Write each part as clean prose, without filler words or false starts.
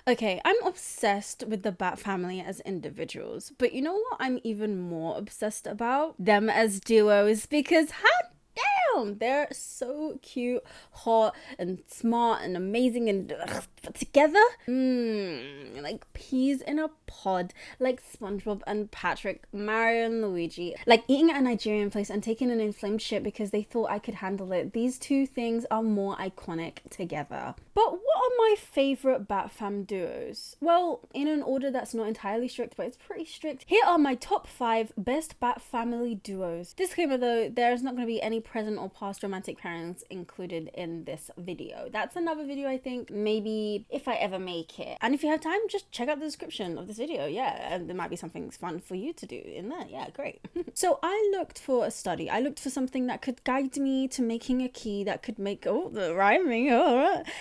Okay, I'm obsessed with the Bat family as individuals, but you know what I'm even more obsessed about? Them as duos, because how damn, they're so cute, hot, and smart, and amazing, and put together, like peas in a pod, like SpongeBob and Patrick, Mario and Luigi, like eating at a Nigerian place and taking an inflamed shit because they thought I could handle it. These two things are more iconic together. But what are my favorite Batfam duos? Well, in an order that's not entirely strict, but it's pretty strict. Here are my top 5 best Bat family duos. Disclaimer though, there's not going to be any present or past romantic pairings included in this video. That's another video, I think, maybe if I ever make it. And if you have time, just check out the description of this video. Yeah, and there might be something fun for you to do in there. Yeah, great. So I looked for a study. I looked for something that could guide me to making a key that could make, oh, the rhyming,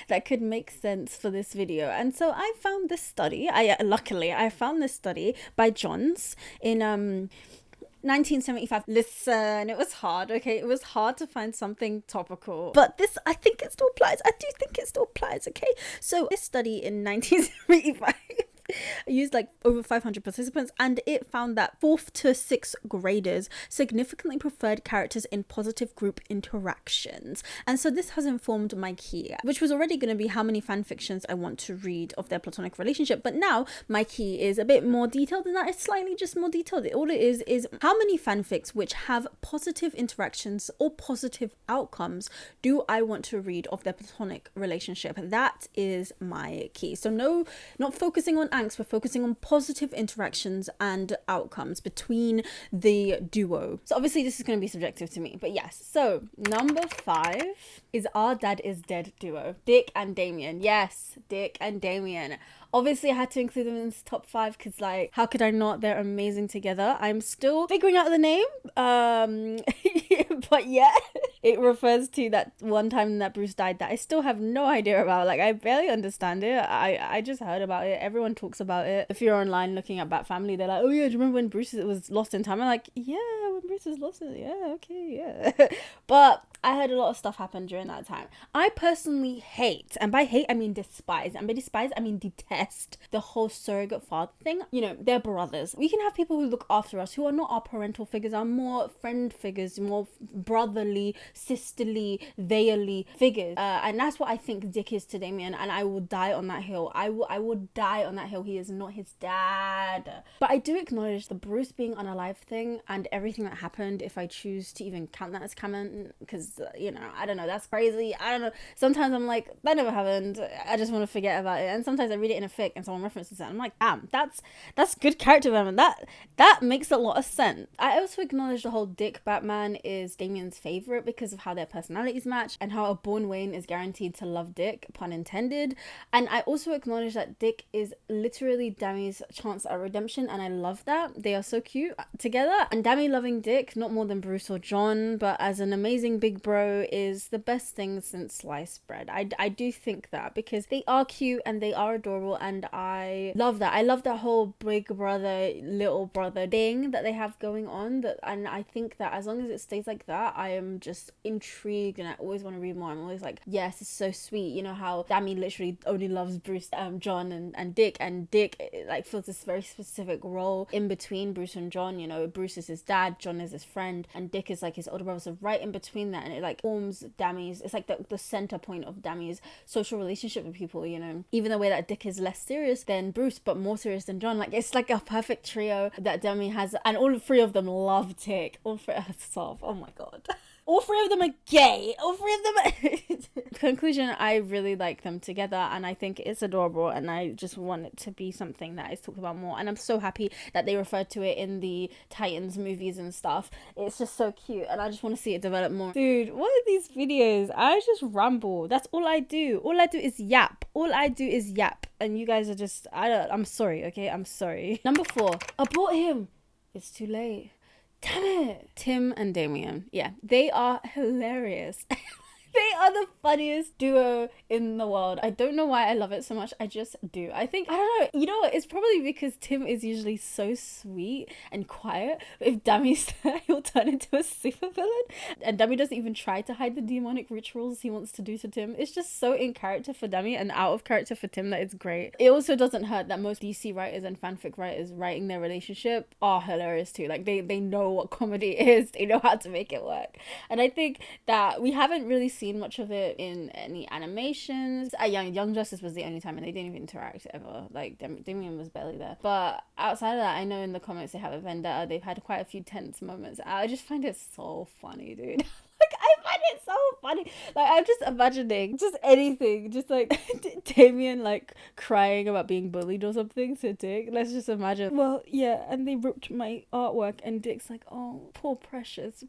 that could make sense for this video. And so I found this study. Luckily I found this study by Johns in 1975. Listen, it was hard, okay? It was hard to find something topical, but this, I think it still applies. I do think it still applies, okay? So this study in 1975 I used like over 500 participants, and it found that 4th to 6th graders significantly preferred characters in positive group interactions. And so this has informed my key, which was already going to be how many fan fictions I want to read of their platonic relationship. But now my key is a bit more detailed than that. It's slightly just more detailed. All it is how many fanfics which have positive interactions or positive outcomes do I want to read of their platonic relationship. That is my key. So no, not focusing on angst, we're focusing on positive interactions and outcomes between the duo. So obviously this is going to be subjective to me, but yes. So number 5 is Our Dad Is Dead duo, Dick and Damian. Yes, Dick and Damian. Obviously I had to include them in this top 5 because, like, how could I not? They're amazing together. I'm still figuring out the name, but yeah, it refers to that one time that Bruce died that I still have no idea about. Like, I barely understand it. I just heard about it. Everyone talks about it. If you're online looking at Bat Family, they're like, oh yeah, do you remember when Bruce was lost in time? I'm like, yeah, when Bruce was lost in, yeah, okay, yeah. But I heard a lot of stuff happen during that time. I personally hate, and by hate I mean despise, and by despise I mean detest, the whole surrogate father thing. You know, they're brothers. We can have people who look after us, who are not our parental figures, are more friend figures, more brotherly, sisterly, theyerly figures. And that's what I think Dick is to Damian, and I will die on that hill. I will die on that hill. He is not his dad. But I do acknowledge the Bruce being unalive thing and everything that happened, if I choose to even count that as canon, because you know, I don't know, that's crazy. I don't know, sometimes I'm like, that never happened, I just want to forget about it. And sometimes I read it in a fic and someone references it and I'm like, damn, that's good character development. That makes a lot of sense. I also acknowledge the whole Dick Batman is Damian's favorite because of how their personalities match and how a born Wayne is guaranteed to love Dick, pun intended. And I also acknowledge that Dick is literally Dami's chance at redemption, and I love that. They are so cute together, and Dami loving Dick not more than Bruce or John, but as an amazing big bro, is the best thing since sliced bread. I do think that, because they are cute and they are adorable, and I love that. I love that whole big brother little brother thing that they have going on, and I think that as long as it stays like that, I am just intrigued and I always want to read more. I'm always like, yes, it's so sweet. You know how Dami literally only loves Bruce, John and Dick like fills this very specific role in between Bruce and John. You know, Bruce is his dad, John is his friend, and Dick is like his older brother. So right in between that, and it like forms Dami's, it's like the center point of Dami's social relationship with people, you know, even the way that Dick is less serious than Bruce but more serious than John. Like, it's like a perfect trio that Dami has, and all 3 of them love Dick. All 3 soft. Oh my god. All 3 of them are gay. All 3 of them are... Conclusion, I really like them together, and I think it's adorable, and I just want it to be something that is talked about more, and I'm so happy that they referred to it in the Titans movies and stuff. It's just so cute, and I just want to see it develop more. Dude, what are these videos? I just ramble. That's all I do. All I do is yap. All I do is yap, and you guys are just... I'm sorry, okay? I'm sorry. Number 4. Abort him. It's too late. Damn it. Tim and Damian. Yeah, they are hilarious. They are the funniest duo in the world. I don't know why I love it so much. I just do. I think, I don't know, you know what? It's probably because Tim is usually so sweet and quiet. But if Dami's there, he'll turn into a super villain. And Dami doesn't even try to hide the demonic rituals he wants to do to Tim. It's just so in character for Dami and out of character for Tim that it's great. It also doesn't hurt that most DC writers and fanfic writers writing their relationship are hilarious too. Like they know what comedy is. They know how to make it work. And I think that we haven't really seen much of it in any animations. Young Justice was the only time, and they didn't even interact ever. Like Damian was barely there. But outside of that, I know in the comics they have a vendetta. They've had quite a few tense moments. I just find it so funny, dude. Like, I find it so funny. Like, I'm just imagining just anything. Just like Damian like crying about being bullied or something to Dick. Let's just imagine. Well, yeah, and they ripped my artwork, and Dick's like, oh, poor precious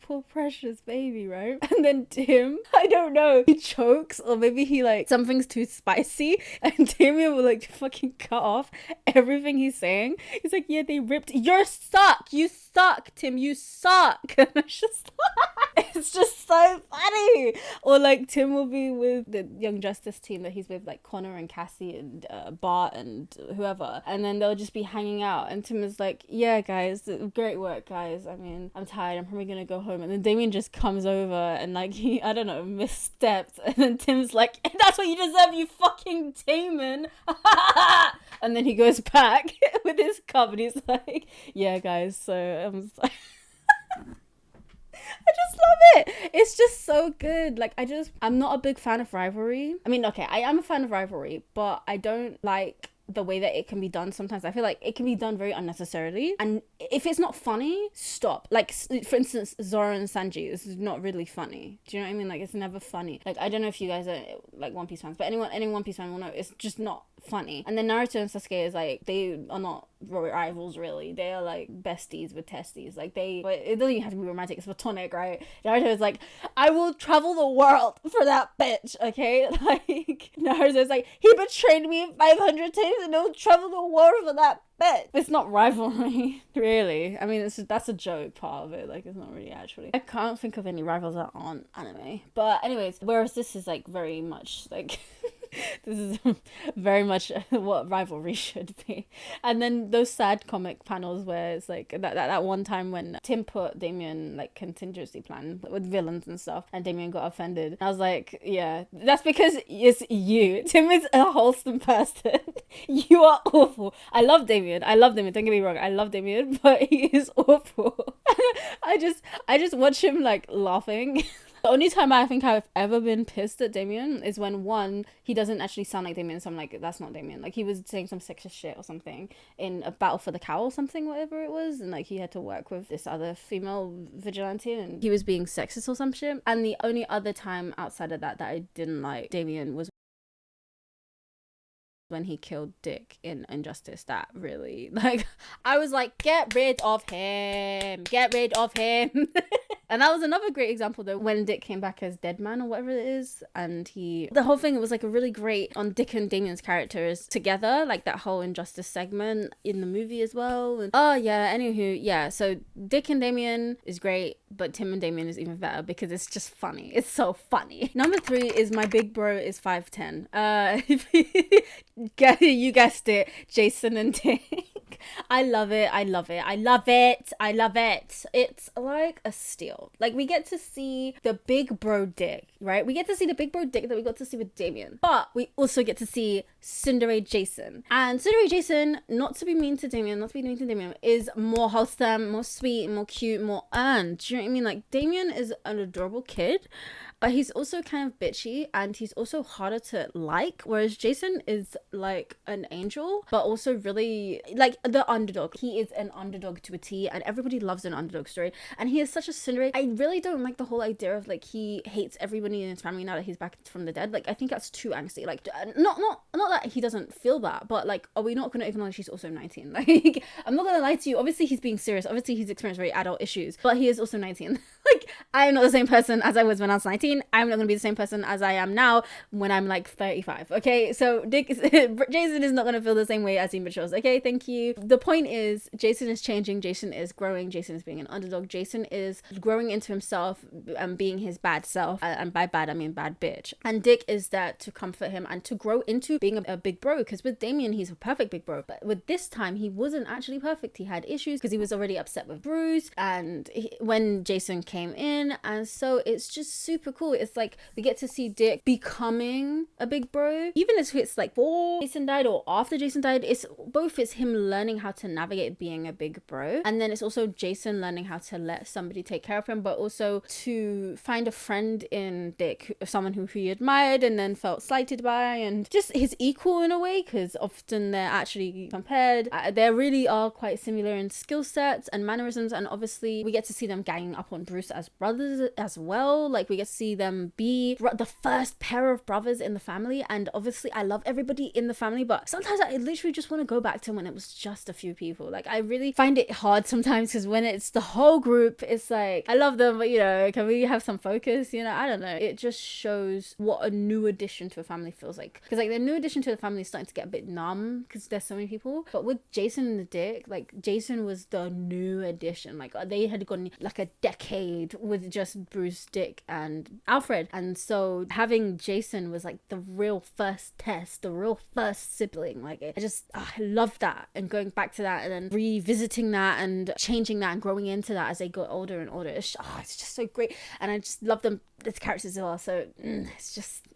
baby, right? And then Tim, I don't know, he chokes, or maybe he like, something's too spicy, and Damian will like fucking cut off everything he's saying. He's like, yeah, they ripped, you suck, Tim, you suck. And it's just so funny. Or like Tim will be with the Young Justice team that he's with, like Connor and Cassie and Bart and whoever, and then they'll just be hanging out, and Tim is like, yeah guys, great work guys, I mean, I'm tired, I'm probably gonna go home. And then Damian just comes over and like he, I don't know, missteps, and then Tim's like, that's what you deserve, you fucking Damon. And then he goes back with his cup and he's like, yeah guys, so I'm like I just love it. It's just so good. Like, I'm not a big fan of rivalry. I mean, okay, I am a fan of rivalry, but I don't like the way that it can be done sometimes. I feel like it can be done very unnecessarily, and if it's not funny, stop. Like, for instance, Zoro and Sanji, this is not really funny. Do you know what I mean? Like, it's never funny. Like, I don't know if you guys are like One Piece fans, but any One Piece fan will know it's just not funny. And then Naruto and Sasuke is like, they are not rivals really, they are like besties with testes. Like, but it doesn't even have to be romantic, it's platonic, right? Naruto is like, I will travel the world for that bitch, okay? Like, Naruto is like, he betrayed me 500 times and he'll travel the world for that bitch. It's not rivalry really. I mean, that's a joke part of it. Like, it's not really actually. I can't think of any rivals that aren't anime. But anyways, whereas this is like very much like this is very much what rivalry should be. And then those sad comic panels where it's like that one time when Tim put Damian like contingency plan with villains and stuff, and Damian got offended. I was like, yeah, that's because it's you. Tim is a wholesome person. You are awful. I love Damian, don't get me wrong, I love Damian, but he is awful. I just watch him like laughing. The only time I think I've ever been pissed at Damian is when, one, he doesn't actually sound like Damian, so I'm like, that's not Damian. Like, he was saying some sexist shit or something in a battle for the cow or something, whatever it was, and like he had to work with this other female vigilante and he was being sexist or some shit. And the only other time outside of that I didn't like Damian was when he killed Dick in Injustice. That really, like, I was like, get rid of him. And that was another great example though, when Dick came back as Dead Man or whatever it is, and the whole thing was like a really great on Dick and Damian's characters together, like that whole Injustice segment in the movie as well. And anywho, yeah, so Dick and Damian is great, but Tim and Damian is even better because it's just funny. It's so funny. Number 3 is my big bro is 5'10". You guessed it, Jason and Dick. I love it. It's like a steal. Like, we get to see the big bro Dick, right? We get to see the big bro Dick that we got to see with Damian, but we also get to see Tsundere Jason. And Tsundere Jason, not to be mean to Damian, is more wholesome, more sweet, more cute, more earned. Do you know what I mean? Like, Damian is an adorable kid, but he's also kind of bitchy, and he's also harder to like, whereas Jason is like an angel, but also really like the underdog. He is an underdog to a T, and everybody loves an underdog story, and he is such a Tsundere. I really don't like the whole idea of like he hates everybody in his family now that he's back from the dead. Like, I think that's too angsty. Like, not that he doesn't feel that, but like, are we not going to acknowledge he's also 19? Like, I'm not gonna lie to you, obviously he's being serious, obviously he's experienced very adult issues, but he is also 19. Like, I am not the same person as I was when I was 19. 18, I'm not gonna be the same person as I am now when I'm like 35. Okay, so Jason is not gonna feel the same way as he matures. Okay, thank you. The point is, Jason is changing, Jason is growing, Jason is being an underdog, Jason is growing into himself and being his bad self, and by bad I mean bad bitch, and Dick is there to comfort him and to grow into being a big bro, because with Damian he's a perfect big bro, but with this time he wasn't actually perfect. He had issues because he was already upset with Bruce and when Jason came in, and so it's just super cool. It's like we get to see Dick becoming a big bro, even if it's like before Jason died or after Jason died. It's him learning how to navigate being a big bro, and then it's also Jason learning how to let somebody take care of him, but also to find a friend in Dick, someone who he admired and then felt slighted by, and just his equal in a way, because often they're actually compared. They really are quite similar in skill sets and mannerisms, and obviously we get to see them ganging up on Bruce as brothers as well. Like we get to see them be the first pair of brothers in the family, and obviously I love everybody in the family, but sometimes I literally just want to go back to when it was just a few people. Like I really find it hard sometimes, because when it's the whole group, it's like I love them, but you know, can we have some focus? You know, I don't know. It just shows what a new addition to a family feels like, because like the new addition to the family is starting to get a bit numb because there's so many people. But with Jason and the Dick, like Jason was the new addition. Like they had gone like a decade with just Bruce, Dick and Alfred, and so having Jason was like the real first test, the real first sibling. Like I love that, and going back to that and then revisiting that and changing that and growing into that as they got older and older. It's just so great, and I just love them as characters as well. So it's just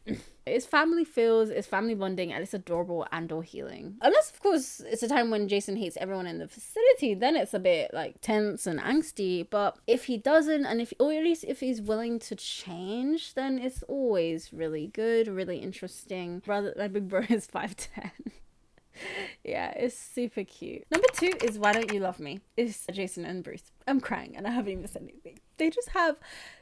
it's family feels, it's family bonding, and it's adorable and or healing. Unless of course it's a time when Jason hates everyone in the facility, then it's a bit like tense and angsty. But if he doesn't, and or at least if he's willing to change, then it's always really good, really interesting. Brother, my big bro is 5'10". Yeah, it's super cute. Number 2 is Why Don't You Love Me? It's Jason and Bruce. I'm crying and I haven't even said anything. They just have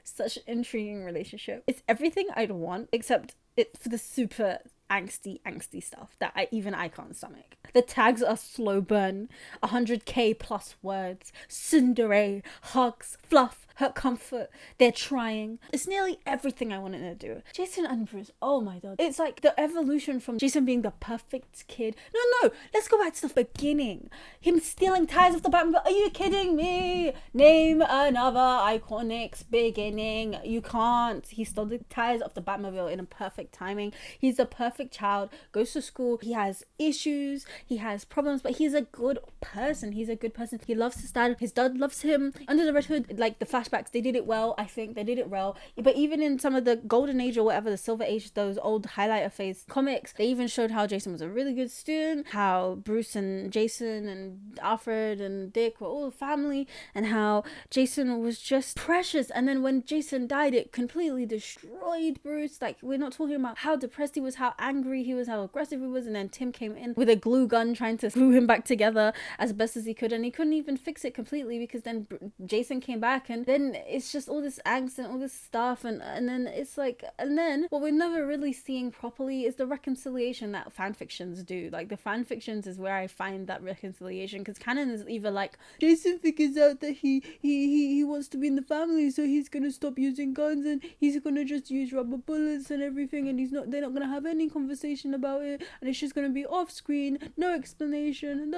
such an intriguing relationship. It's everything I'd want, except it for the super angsty stuff that I can't stomach. The tags are slow burn, 100k plus words, tsundere, hugs, fluff, her comfort, they're trying. It's nearly everything I wanted to do. Jason and Bruce, oh my god. It's like the evolution from Jason being the perfect kid. No, let's go back to the beginning. Him stealing tires off the Batmobile. Are you kidding me? Name another iconic beginning. You can't. He stole the tires off the Batmobile in a perfect timing. He's the perfect child, goes to school, he has issues, he has problems, but he's a good person. He's a good person. He loves his dad loves him. Under the Red Hood, like the flashbacks, they did it well. I think they did it well. But even in some of the golden age or whatever, the silver age, those old highlighter phase comics, they even showed how Jason was a really good student, how Bruce and Jason and Alfred and Dick were all family, and how Jason was just precious. And then when Jason died, it completely destroyed Bruce. Like, we're not talking about how depressed he was, how angry he was, how aggressive he was, and then Tim came in with a glue gun trying to glue him back together as best as he could, and he couldn't even fix it completely because then Jason came back, and then it's just all this angst and all this stuff, and then it's like, and then what we're never really seeing properly is the reconciliation that fan fictions do. Like, the fan fictions is where I find that reconciliation, because canon is either like Jason figures out that he wants to be in the family, so he's gonna stop using guns and he's gonna just use rubber bullets and everything, and they're not gonna have any conversation about it, and it's just gonna be off screen, no explanation,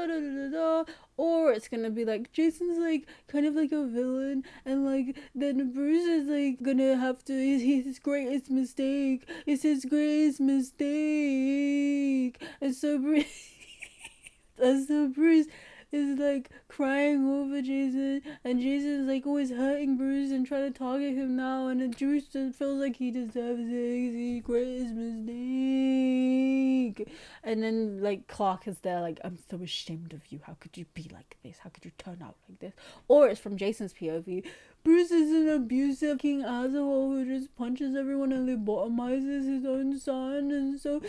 or it's gonna be like Jason's like kind of like a villain, and like then Bruce is like gonna have to his greatest mistake, it's his greatest mistake, and so Bruce is like crying over Jason, and Jason's like always hurting Bruce and trying to target him now, and then Bruce feels like he deserves it, it's his greatest mistake. And then like Clark is there like, I'm so ashamed of you, how could you be like this, how could you turn out like this? Or it's from Jason's POV, Bruce is an abusive king asshole who just punches everyone and lobotomizes his own son, and so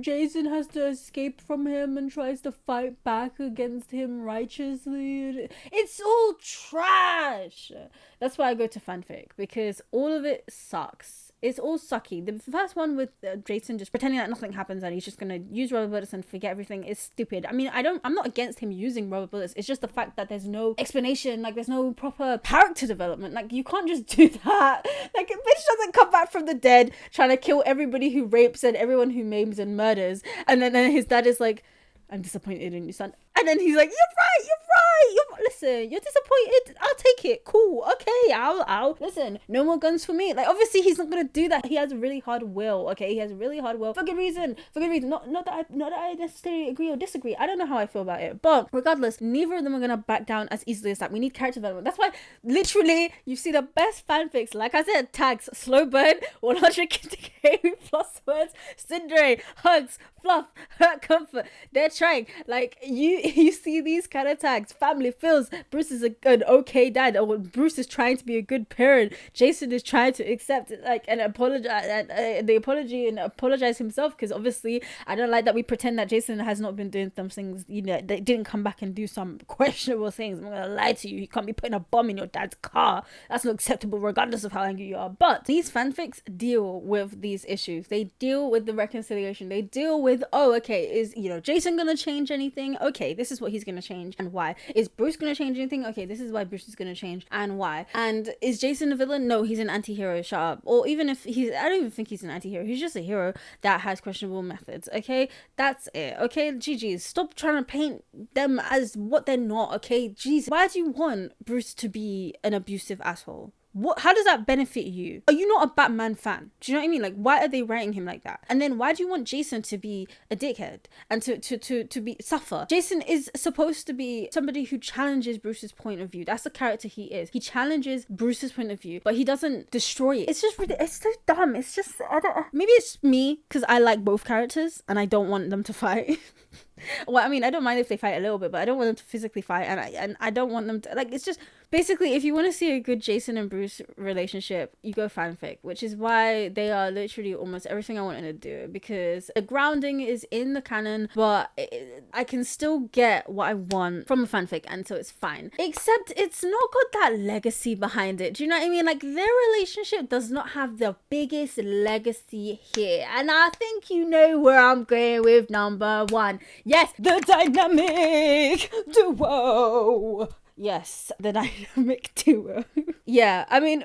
Jason has to escape from him and tries to fight back against him righteously. It's all trash. That's why I go to fanfic, because all of it sucks It's all sucky. The first one with Jason just pretending that nothing happens and he's just gonna use rubber bullets and forget everything is stupid. I mean, I'm not against him using rubber bullets. It's just the fact that there's no explanation, like there's no proper character development. Like you can't just do that. Like a bitch doesn't come back from the dead trying to kill everybody who rapes and everyone who maims and murders. And then his dad is like, I'm disappointed in you, son. And then he's like, you're right. Listen, you're disappointed. I'll take it. Cool. Okay, I'll. Listen, no more guns for me. Like, obviously, he's not going to do that. He has a really hard will, okay? He has a really hard will. For good reason. Not that I necessarily agree or disagree. I don't know how I feel about it. But regardless, neither of them are going to back down as easily as that. We need character development. That's why, literally, you see the best fanfics. Like I said, tags, slow burn, 100k plus words, Sindre, hugs, fluff, hurt, comfort. They're trying. Like, you see these kind of tags. Family feels Bruce is an okay dad, or Bruce is trying to be a good parent. Jason is trying to accept it, like, and apologize, the apology and apologize himself, because obviously I don't like that we pretend that Jason has not been doing some things, you know, they didn't come back and do some questionable things. I'm not gonna lie to you, you can't be putting a bomb in your dad's car. That's not acceptable regardless of how angry you are. But these fanfics deal with these issues. They deal with the reconciliation. They deal with, oh, okay, is, you know, Jason gonna change anything? Okay, this is what he's gonna change and why. Is Bruce gonna change anything? Okay, this is why Bruce is gonna change and why. And is Jason a villain? No, he's an anti-hero, shut up. Or even if he's, I don't even think he's an anti-hero, he's just a hero that has questionable methods. Okay, that's it. Okay, GG's, stop trying to paint them as what they're not. Okay, jeez, why do you want Bruce to be an abusive asshole? What? How does that benefit you? Are you not a Batman fan? Do you know what I mean? Like, why are they writing him like that? And then why do you want Jason to be a dickhead and to be suffer? Jason is supposed to be somebody who challenges Bruce's point of view. That's the character he is. He challenges Bruce's point of view, but he doesn't destroy it. It's just really, it's so dumb. It's just, I don't, maybe it's me because I like both characters and I don't want them to fight. Well, I mean, I don't mind if they fight a little bit, but I don't want them to physically fight, and I don't want them to, like, it's just basically, if you want to see a good Jason and Bruce relationship, you go fanfic, which is why they are literally almost everything I wanted to do, because the grounding is in the canon, but I can still get what I want from a fanfic, and so it's fine. Except it's not got that legacy behind it. Do you know what I mean? Like, their relationship does not have the biggest legacy here, and I think you know where I'm going with number one. Yes, the dynamic duo. Yes, the dynamic duo. Yeah, I mean,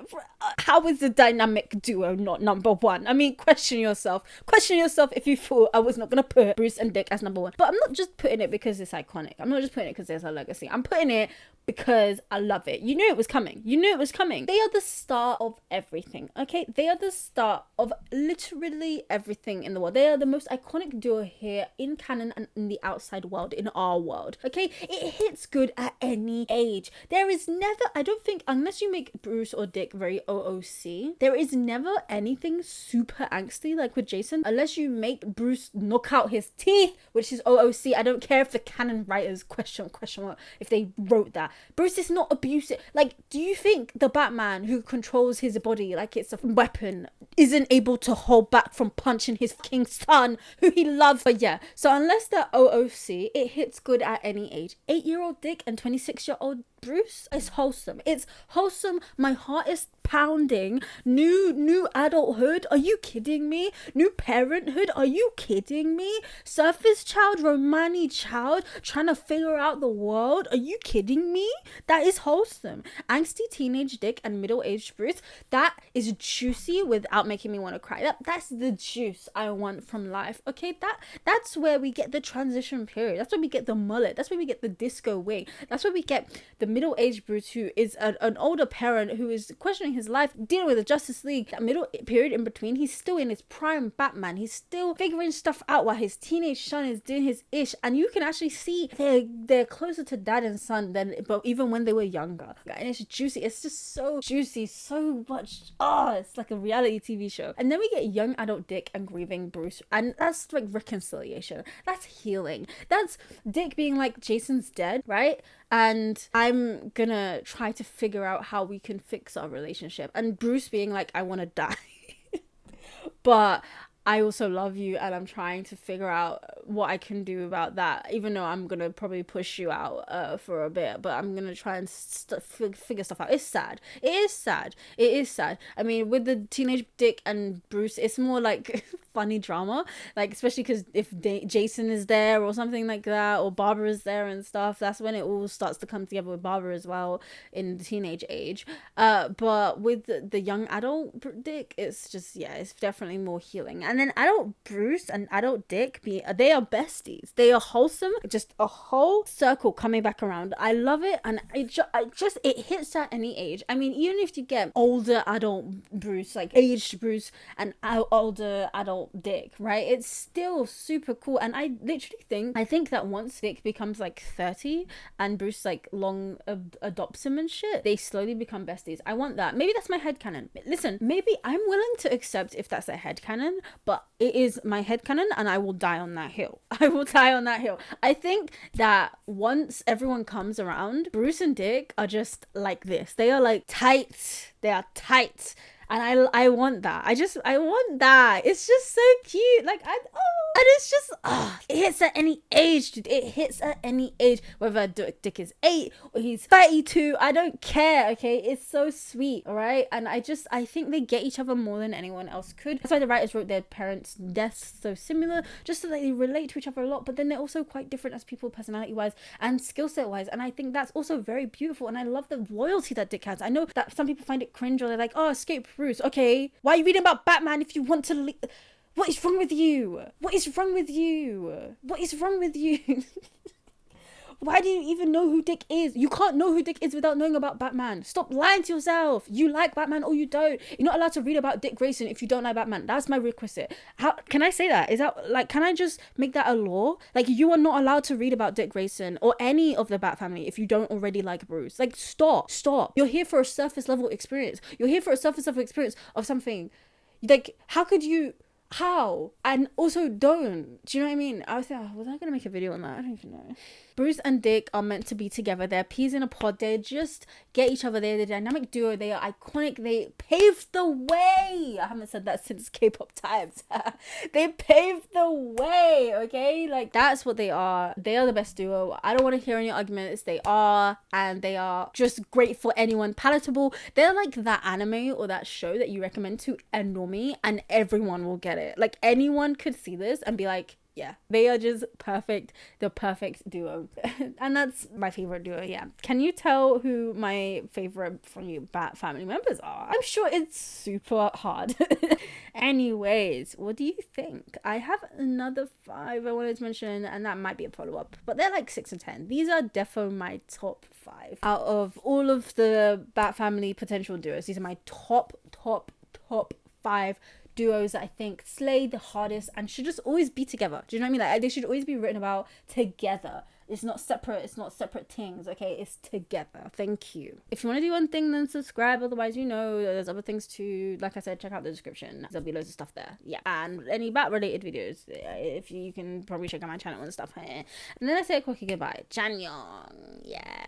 how is the dynamic duo not number one? I mean, question yourself. Question yourself if you thought I was not going to put Bruce and Dick as number one. But I'm not just putting it because it's iconic. I'm not just putting it because there's a legacy. I'm putting it because I love it. You knew it was coming. You knew it was coming. They are the start of everything, okay? They are the start of literally everything in the world. They are the most iconic duo here in canon and in the outside world, in our world, okay? It hits good at any age. There is never, I don't think, unless you make Bruce or Dick very OOC, there is never anything super angsty like with Jason, unless you make Bruce knock out his teeth, which is OOC. I don't care if the canon writers question mark if they wrote that. Bruce is not abusive. Like, do you think the Batman who controls his body like it's a weapon isn't able to hold back from punching his fucking son who he loves? But yeah, so unless they're OOC, it hits good at any age. 8-year-old Dick and 26-year-old Bruce is wholesome. It's wholesome. My heart is pounding. New adulthood. Are you kidding me? New parenthood. Are you kidding me? Surface child, Romani child, trying to figure out the world. Are you kidding me? That is wholesome. Angsty teenage Dick and middle-aged Bruce. That is juicy without making me want to cry. That's the juice I want from life. Okay, that's where we get the transition period. That's where we get the mullet. That's where we get the disco wig. That's where we get the middle-aged Bruce who is an older parent who is questioning his life, dealing with the Justice League. That middle period in between, he's still in his prime Batman. He's still figuring stuff out while his teenage son is doing his ish, and you can actually see they're closer to dad and son than but even when they were younger. And it's juicy. It's just so juicy, so much. It's like a reality TV show. And then we get young adult Dick and grieving Bruce, and that's like reconciliation. That's healing. That's Dick being like, Jason's dead, right? And I'm gonna try to figure out how we can fix our relationship. And Bruce being like, I want to die. But I also love you, and I'm trying to figure out what I can do about that, even though I'm gonna probably push you out for a bit, but I'm gonna try and figure stuff out. It's sad. It is sad. It is sad. I mean, with the teenage Dick and Bruce, it's more like funny drama, like especially because if Jason is there or something like that, or Barbara is there and stuff, that's when it all starts to come together with Barbara as well in the teenage age. But with the young adult Dick, it's just, yeah, it's definitely more healing. And then adult Bruce and adult Dick, they are besties. They are wholesome, just a whole circle coming back around. I love it, and it hits at any age. I mean, even if you get older adult Bruce, like aged Bruce, and older adult Dick, right? It's still super cool. And I think that once Dick becomes like 30 and Bruce like long adopts him and shit, they slowly become besties. I want that. Maybe that's my headcanon. Listen, maybe I'm willing to accept if that's a headcanon, but it is my headcanon, and I will die on that hill. I will die on that hill. I think that once everyone comes around, Bruce and Dick are just like this. They are like tight. They are tight. And I want that. I want that. It's just so cute. Like, and it's just, it hits at any age, dude. It hits at any age. Whether Dick is 8 or he's 32, I don't care, okay? It's so sweet, all right? And I think they get each other more than anyone else could. That's why the writers wrote their parents' deaths so similar, just so that they relate to each other a lot, but then they're also quite different as people, personality-wise and skill set-wise. And I think that's also very beautiful. And I love the loyalty that Dick has. I know that some people find it cringe, or they're like, oh, escape Bruce. Okay, why are you reading about Batman if you want to leave? What is wrong with you? What is wrong with you? What is wrong with you? Why do you even know who Dick is? You can't know who Dick is without knowing about Batman. Stop lying to yourself. You like Batman or you don't. You're not allowed to read about Dick Grayson if you don't like Batman. That's my requisite. How can I say that? Is that like, can I just make that a law? Like, you are not allowed to read about Dick Grayson or any of the Bat family if you don't already like Bruce. Like, stop. You're here for a surface level experience. You're here for a surface level experience of something. Like, how could you? How? And also don't. Do you know what I mean? I was like, was I gonna make a video on that? I don't even know. Bruce and Dick are meant to be together. They're peas in a pod. They just get each other. They're the dynamic duo. They are iconic. They paved the way. I haven't said that since K-pop times. They paved the way, okay? Like, that's what they are. They are the best duo. I don't want to hear any arguments. They are, and they are just great for anyone, palatable. They're like that anime or that show that you recommend to a normie and everyone will get it. Like, anyone could see this and be like, yeah, they are just perfect. The perfect duo. And that's my favorite duo, yeah. Can you tell who my favorite from you Bat family members are? I'm sure it's super hard. Anyways, what do you think? I have another 5 I wanted to mention, and that might be a follow-up, but they're like 6 and 10. These are defo my top 5 out of all of the Bat family potential duos. These are my top 5 duos that I think slay the hardest and should just always be together. Do you know what I mean? Like, they should always be written about together. It's not separate things, okay? It's together. Thank you. If you want to do one thing, then subscribe. Otherwise, you know, there's other things too. Like I said, check out the description. There'll be loads of stuff there. Yeah. And any bat related videos, if you can probably check out my channel and stuff here. And then I say a quick goodbye. Janyong. Yeah.